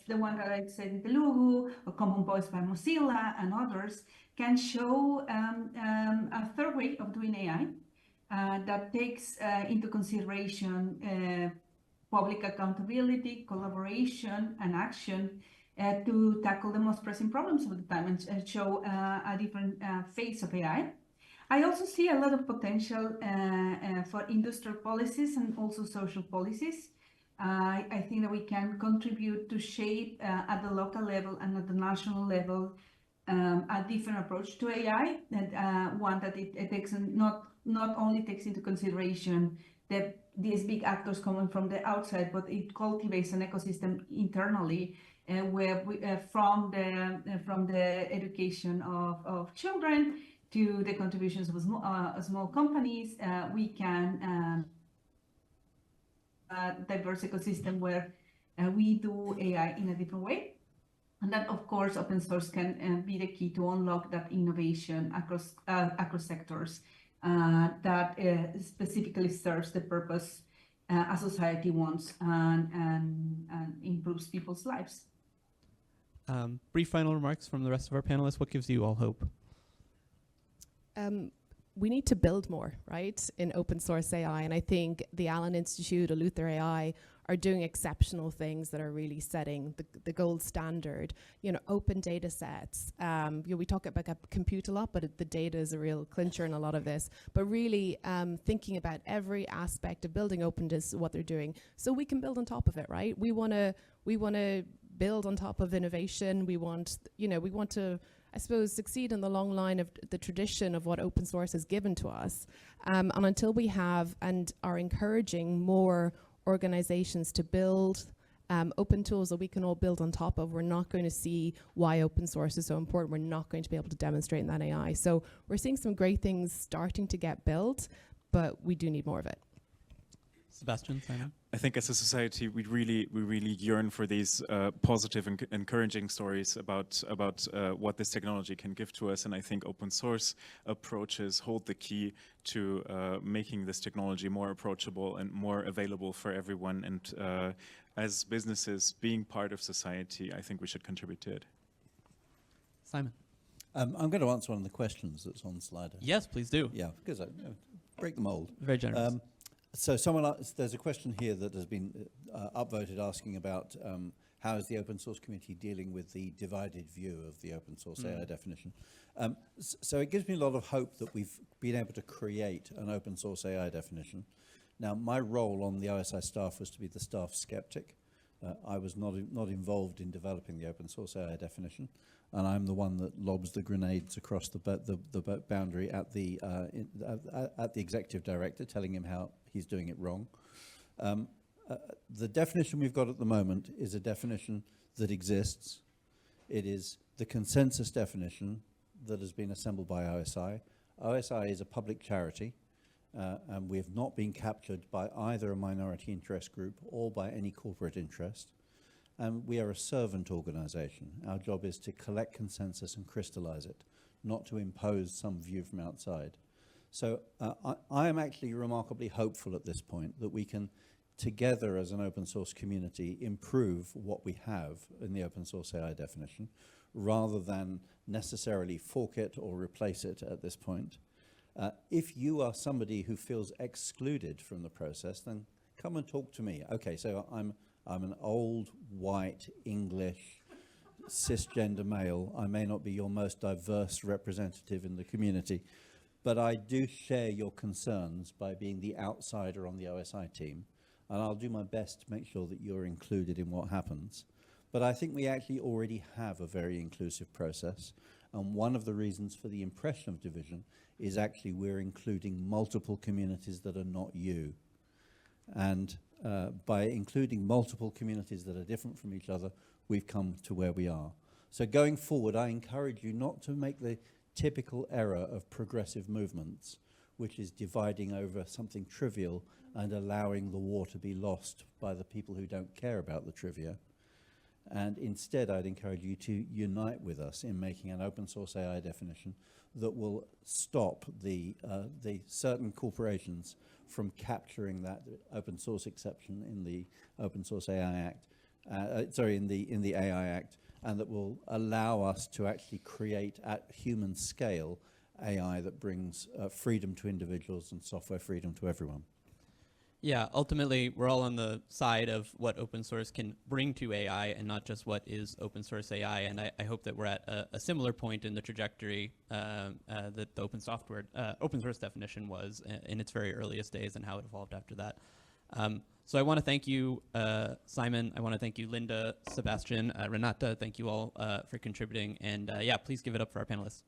the one that I said in Telugu, or Common Voice by Mozilla and others, can show a third way of doing AI that takes into consideration public accountability, collaboration, and action to tackle the most pressing problems of the time and show a different phase of AI. I also see a lot of potential for industrial policies and also social policies. I think that we can contribute to shape at the local level and at the national level a different approach to AI, that one that it takes not only takes into consideration these big actors coming from the outside, but it cultivates an ecosystem internally where from the education of children to the contributions of small companies, we can diverse ecosystem where we do AI in a different way. And that, of course, open source can be the key to unlock that innovation across sectors that specifically serves the purpose a society wants and improves people's lives. Brief final remarks from the rest of our panelists. What gives you all hope? We need to build more, right, in open source AI. And I think the Allen Institute or Luther AI are doing exceptional things that are really setting the gold standard. You know, open data sets. We talk about compute a lot, but the data is a real clincher in a lot of this. But really thinking about every aspect of building open is what they're doing, so we can build on top of it, right? We want to build on top of innovation. We want to, I suppose, succeed in the long line of the tradition of what open source has given to us. And until we have and are encouraging more organizations to build open tools that we can all build on top of, we're not going to see why open source is so important. We're not going to be able to demonstrate in that AI. So we're seeing some great things starting to get built, but we do need more of it. Sebastian, Simon? I think as a society, we really yearn for these positive and encouraging stories about what this technology can give to us. And I think open source approaches hold the key to making this technology more approachable and more available for everyone. And as businesses being part of society, I think we should contribute to it. Simon? I'm going to answer one of the questions that's on the slide. Yes, please do. Yeah, because I break the mold. Very generous. So there's a question here that has been upvoted asking about how is the open source community dealing with the divided view of the open source AI definition. So it gives me a lot of hope that we've been able to create an open source AI definition. Now, my role on the OSI staff was to be the staff skeptic. I was not involved in developing the open source AI definition, and I'm the one that lobs the grenades across the boundary at the executive director, telling him how he's doing it wrong. The definition we've got at the moment is a definition that exists. It is the consensus definition that has been assembled by OSI. OSI is a public charity, and we have not been captured by either a minority interest group or by any corporate interest. And we are a servant organization. Our job is to collect consensus and crystallize it, not to impose some view from outside. So I am actually remarkably hopeful at this point that we can, together as an open source community, improve what we have in the open source AI definition, rather than necessarily fork it or replace it at this point. If you are somebody who feels excluded from the process, then come and talk to me. Okay, so I'm an old, white, English, cisgender male. I may not be your most diverse representative in the community, but I do share your concerns by being the outsider on the OSI team, and I'll do my best to make sure that you're included in what happens. But I think we actually already have a very inclusive process, and one of the reasons for the impression of division is actually we're including multiple communities that are not you. And by including multiple communities that are different from each other, we've come to where we are. So going forward, I encourage you not to make the typical error of progressive movements, which is dividing over something trivial and allowing the war to be lost by the people who don't care about the trivia. And instead, I'd encourage you to unite with us in making an open source AI definition that will stop the certain corporations from capturing that open source exception in the Open Source AI Act, in the AI Act, and that will allow us to actually create at human scale AI that brings freedom to individuals and software freedom to everyone. Yeah, ultimately, we're all on the side of what open source can bring to AI and not just what is open source AI. And I hope that we're at a similar point in the trajectory that the open source definition was in its very earliest days and how it evolved after that. So I want to thank you, Simon. I want to thank you, Linda, Sebastian, Renata. Thank you all for contributing. And yeah, please give it up for our panelists.